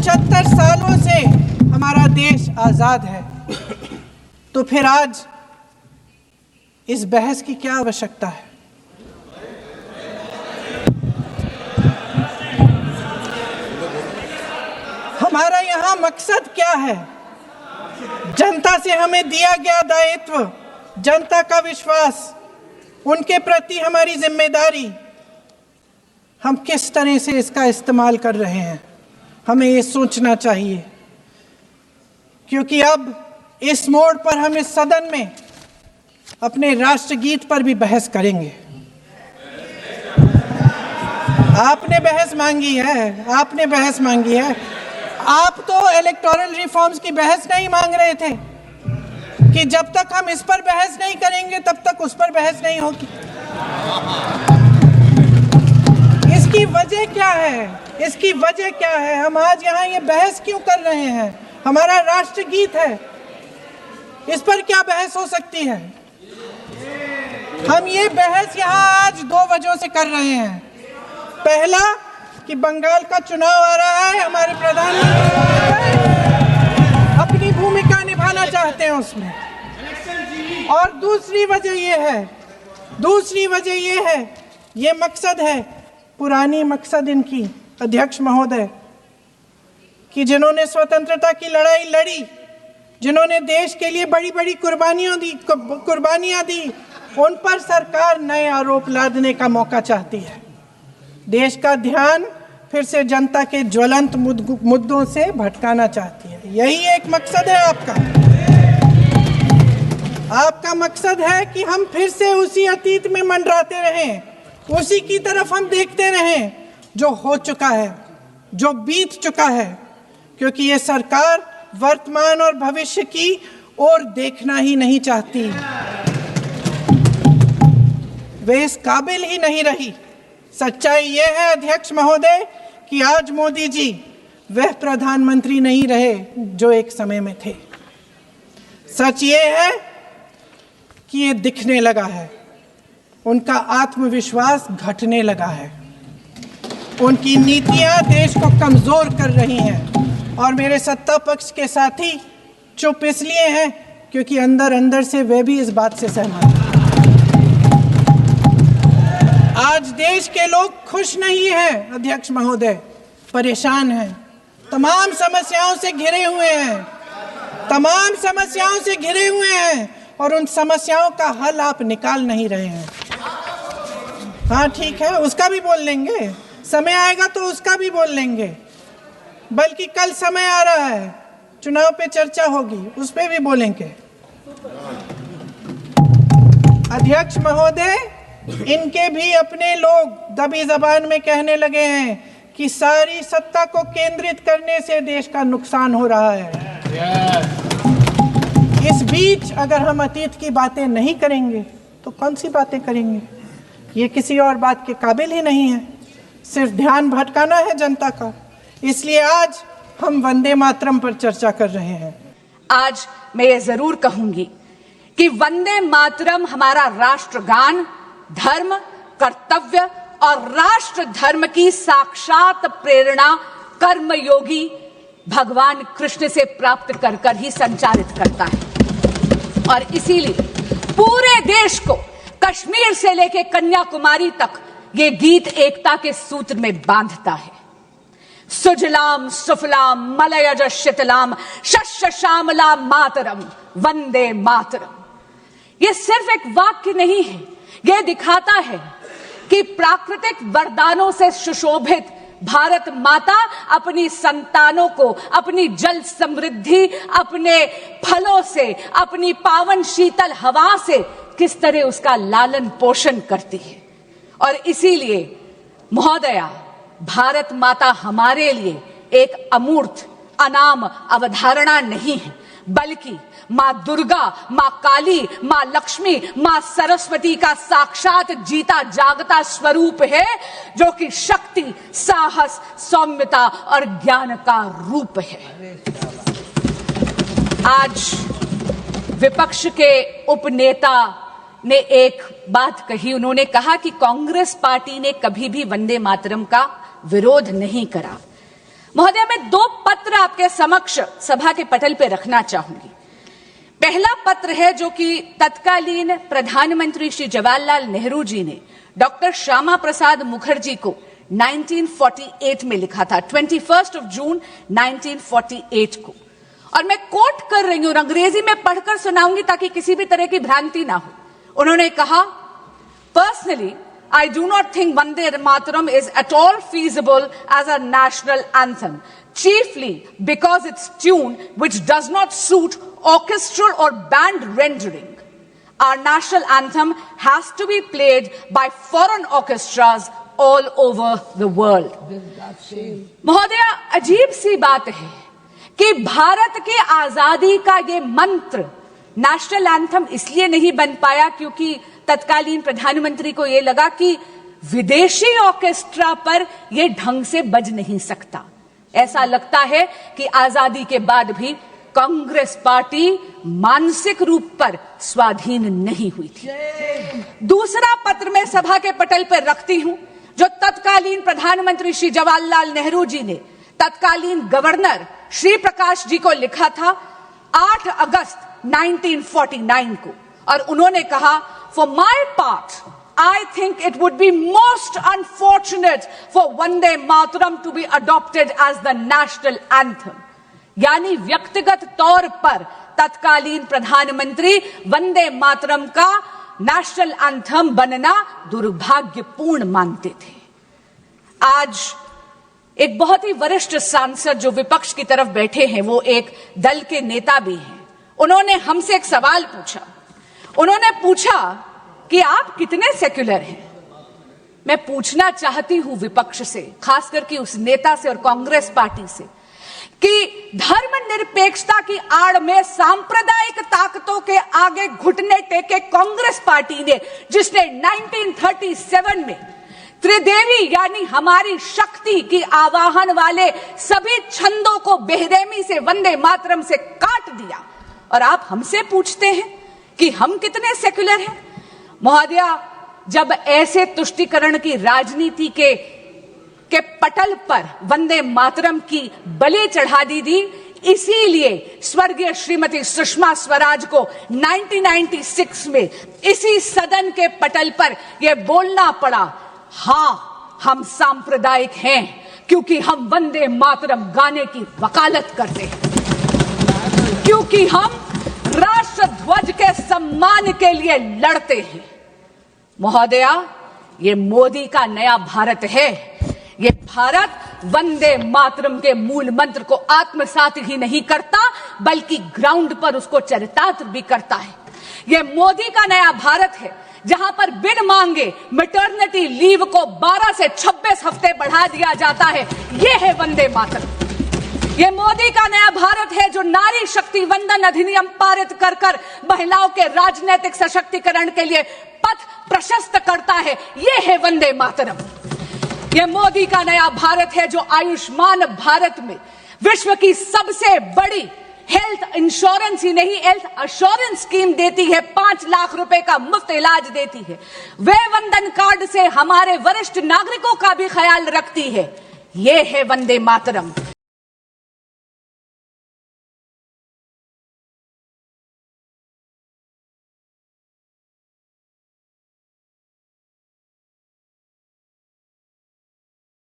75 सालों से हमारा देश आजाद है, तो फिर आज इस बहस की क्या आवश्यकता है? हमारा यहाँ मकसद क्या है? जनता से हमें दिया गया दायित्व, जनता का विश्वास, उनके प्रति हमारी जिम्मेदारी, हम किस तरह से इसका इस्तेमाल कर रहे हैं, हमें ये सोचना चाहिए। क्योंकि अब इस मोड़ पर हम इस सदन में अपने राष्ट्रगीत पर भी बहस करेंगे। आपने बहस मांगी है, आपने बहस मांगी है। आप तो इलेक्टोरल रिफॉर्म्स की बहस नहीं मांग रहे थे कि जब तक हम इस पर बहस नहीं करेंगे तब तक उस पर बहस नहीं होगी। इसकी वजह क्या है? इसकी वजह क्या है? हम आज यहाँ ये बहस क्यों कर रहे हैं? हमारा राष्ट्रगीत है, इस पर क्या बहस हो सकती है? हम ये बहस यहाँ आज 2 वजहों से कर रहे हैं। पहला कि बंगाल का चुनाव आ रहा है, हमारे प्रधानमंत्री अपनी भूमिका निभाना चाहते हैं उसमें। और दूसरी वजह ये है, ये मकसद है, पुरानी मकसद इनकी अध्यक्ष महोदय, कि जिन्होंने स्वतंत्रता की लड़ाई लड़ी, जिन्होंने देश के लिए बड़ी बड़ी कुर्बानियां दी, उन पर सरकार नए आरोप लादने का मौका चाहती है। देश का ध्यान फिर से जनता के ज्वलंत मुद्दों से भटकाना चाहती है। यही एक मकसद है आपका मकसद है कि हम फिर से उसी अतीत में मंडराते रहें, उसी की तरफ हम देखते रहें जो हो चुका है, जो बीत चुका है। क्योंकि ये सरकार वर्तमान और भविष्य की ओर देखना ही नहीं चाहती, वे इस काबिल ही नहीं रही। सच्चाई ये है अध्यक्ष महोदय कि आज मोदी जी वह प्रधानमंत्री नहीं रहे जो एक समय में थे। सच ये है कि ये दिखने लगा है, उनका आत्मविश्वास घटने लगा है, उनकी नीतियां देश को कमजोर कर रही हैं। और मेरे सत्ता पक्ष के साथी चुप इसलिए हैं क्योंकि अंदर अंदर से वे भी इस बात से सहमत हैं। आज देश के लोग खुश नहीं हैं अध्यक्ष महोदय, परेशान हैं, तमाम समस्याओं से घिरे हुए हैं, और उन समस्याओं का हल आप निकाल नहीं रहे हैं। हाँ ठीक है, उसका भी बोल लेंगे, समय आएगा तो उसका भी बोल लेंगे। बल्कि कल समय आ रहा है, चुनाव पे चर्चा होगी, उस पे भी बोलेंगे। अध्यक्ष महोदय, इनके भी अपने लोग दबी जबान में कहने लगे हैं कि सारी सत्ता को केंद्रित करने से देश का नुकसान हो रहा है। इस बीच अगर हम अतीत की बातें नहीं करेंगे तो कौन सी बातें करेंगे? ये किसी और बात के काबिल ही नहीं है, सिर्फ ध्यान भटकाना है जनता का। इसलिए आज हम वंदे मातरम पर चर्चा कर रहे हैं। आज मैं ये जरूर कहूंगी कि वंदे मातरम हमारा राष्ट्रगान, धर्म, कर्तव्य और राष्ट्र धर्म की साक्षात प्रेरणा कर्मयोगी भगवान कृष्ण से प्राप्त कर ही संचालित करता है। और इसीलिए पूरे देश को कश्मीर से लेकर कन्याकुमारी तक ये गीत एकता के सूत्र में बांधता है। सुजलाम सुफलाम मलयज शीतलाम शस्य श्यामला मातरम वंदे मातरम। ये सिर्फ एक वाक्य नहीं है, यह दिखाता है कि प्राकृतिक वरदानों से सुशोभित भारत माता अपनी संतानों को अपनी जल समृद्धि, अपने फलों से, अपनी पावन शीतल हवा से किस तरह उसका लालन पोषण करती है। और इसीलिए महोदया, भारत माता हमारे लिए एक अमूर्त अनाम अवधारणा नहीं है, बल्कि मां दुर्गा, मां काली, मां लक्ष्मी, मां सरस्वती का साक्षात जीता जागता स्वरूप है, जो कि शक्ति, साहस, सौम्यता और ज्ञान का रूप है। आज विपक्ष के उपनेता ने एक बात कही, उन्होंने कहा कि कांग्रेस पार्टी ने कभी भी वंदे मातरम का विरोध नहीं करा। महोदय, मैं 2 पद आपके समक्ष सभा के पटल पे रखना चाहूंगी। पहला पत्र है जो कि तत्कालीन प्रधानमंत्री श्री जवाहरलाल नेहरू जी ने डॉक्टर श्यामा प्रसाद मुखर्जी को 1948 में लिखा था, 21 जून 1948 को। और मैं कोट कर रही हूं, अंग्रेजी में पढ़कर सुनाऊंगी ताकि किसी भी तरह की भ्रांति ना हो। उन्होंने कहा, personally I do not think Vande Mataram is at all feasible as a national anthem, chiefly because its tune, which does not suit orchestral or band rendering. Our national anthem has to be played by foreign orchestras all over the world. महोदया, अजीब सी बात है कि भारत की आजादी का ये मंत्र नेशनल एंथम इसलिए नहीं बन पाया क्योंकि तत्कालीन प्रधानमंत्री को यह लगा कि विदेशी ऑर्केस्ट्रा पर यह ढंग से बज नहीं सकता। ऐसा लगता है कि आजादी के बाद भी कांग्रेस पार्टी मानसिक रूप पर स्वाधीन नहीं हुई थी। दूसरा पत्र मैं सभा के पटल पर रखती हूं जो तत्कालीन प्रधानमंत्री श्री जवाहरलाल नेहरू जी ने तत्कालीन गवर्नर श्री प्रकाश जी को लिखा था 8 अगस्त 1949 को। और उन्होंने कहा, For my part, I think it would be most unfortunate for Vande Mataram to be adopted as the national anthem. यानी व्यक्तिगत तौर पर तत्कालीन प्रधानमंत्री वंदे मातरम का नेशनल एंथम बनना दुर्भाग्यपूर्ण मानते थे। आज एक बहुत ही वरिष्ठ सांसद जो विपक्ष की तरफ बैठे हैं, वो एक दल के नेता भी हैं। उन्होंने हमसे एक सवाल पूछा। उन्होंने पूछा कि आप कितने सेक्युलर हैं। मैं पूछना चाहती हूं विपक्ष से, खास करके उस नेता से और कांग्रेस पार्टी से, कि धर्मनिरपेक्षता की आड़ में सांप्रदायिक ताकतों के आगे घुटने टेके कांग्रेस पार्टी ने, जिसने 1937 में त्रिदेवी यानी हमारी शक्ति की आवाहन वाले सभी छंदों को बेरहमी से वंदे मातरम से काट दिया, और आप हमसे पूछते हैं कि हम कितने सेक्युलर हैं। महोदया, जब ऐसे तुष्टीकरण की राजनीति के पटल पर वंदे मातरम की बलि चढ़ा दी थी, इसीलिए स्वर्गीय श्रीमती सुषमा स्वराज को 1996 में इसी सदन के पटल पर यह बोलना पड़ा, हां हम सांप्रदायिक हैं क्योंकि हम वंदे मातरम गाने की वकालत करते हैं, क्योंकि हम राष्ट्र ध्वज के सम्मान के लिए लड़ते हैं। महोदया, ये मोदी का नया भारत है। ये भारत वंदे मातरम के मूल मंत्र को आत्मसात ही नहीं करता, बल्कि ग्राउंड पर उसको चरितार्थ भी करता है। ये मोदी का नया भारत है जहां पर बिन मांगे मैटरनिटी लीव को 12 से 26 हफ्ते बढ़ा दिया जाता है। ये है वंदे मातरम। ये मोदी का नया भारत है जो नारी शक्ति वंदन अधिनियम पारित कर कर महिलाओं के राजनीतिक सशक्तिकरण के लिए पथ प्रशस्त करता है। ये है वंदे मातरम। ये मोदी का नया भारत है जो आयुष्मान भारत में विश्व की सबसे बड़ी हेल्थ इंश्योरेंस ही नहीं, हेल्थ अश्योरेंस स्कीम देती है। 5 लाख रुपए का मुफ्त इलाज देती है। वे वंदन कार्ड से हमारे वरिष्ठ नागरिकों का भी ख्याल रखती है। ये है वंदे मातरम।